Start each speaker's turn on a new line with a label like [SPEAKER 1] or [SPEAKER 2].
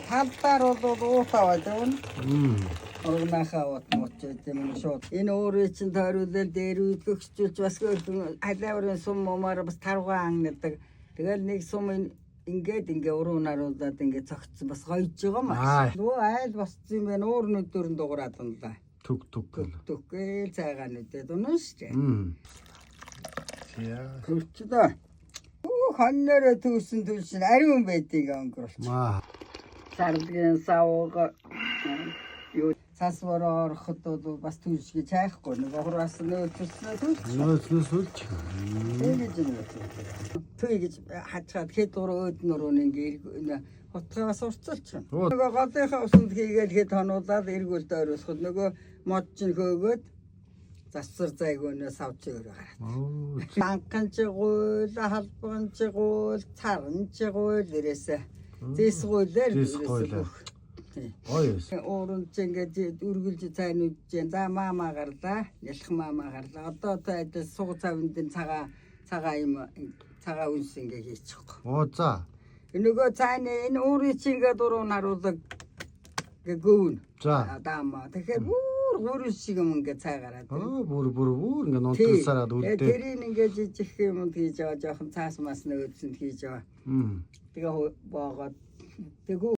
[SPEAKER 1] талдаар бол уутаваад байна. Оргонахаа утмууч юм шууд. Энэ өөрөө чинь тойруулал дээр үйдгөгчүүлж бас халиаврын сум момоор бас таргаа ангнадаг. Тэгэл нэг сум ингээд уруунааруулаад ингээд цогцсон бас гоёж байгаа маа. Нөгөө айл босцсон юм байна. Уур нүдөрн дуурайд байна. Түг гээл цайгаануудад унаа штэ. Яа. Хөрчдөө. Хоннороо түүсэн ариун байдгийг өнгөрүүлчих. Сардгийн савга юу цасвараа ороход бол бас түүшгээ чайхгүй нөгөө хураас нөөцнөөс үлч. Тэгэж юм. Тэгэж хачаад хэд дураа өөднөр ингээ хотгоос урцалч. Нөгөө голынхаа усанд хийгээд хэд хонуулаад эргүүлд ойролцоход нөгөө мод чинь хөөгөөд засвар зайгуунаас авч өөрөө гараад. Банканчгуул, халбанчгуул, царанчгуул ирээсэ. Зэсгуулэр ирээсэ. Уурын чинь ингээд үргэлж цайн үдэж за маама гарлаа, ялах маама гарлаа. Одоо тайд суг цавнд цагаа үнс ингээ хийчихгүй. За. Нөгөө цааны энэ уурын чинь ингээд дуруу наруулаг гүүн. За. Даама. Тэгэхээр бүр шиг юм ингээ цай гараад. Бүр ингээ нунтсараад үлдээ. Тэрийг ингээ жижиг юмд хийж байгаа жоохон цаас мас нөөцөнд хийж байгаа. Тэгээ боогоод тэгүү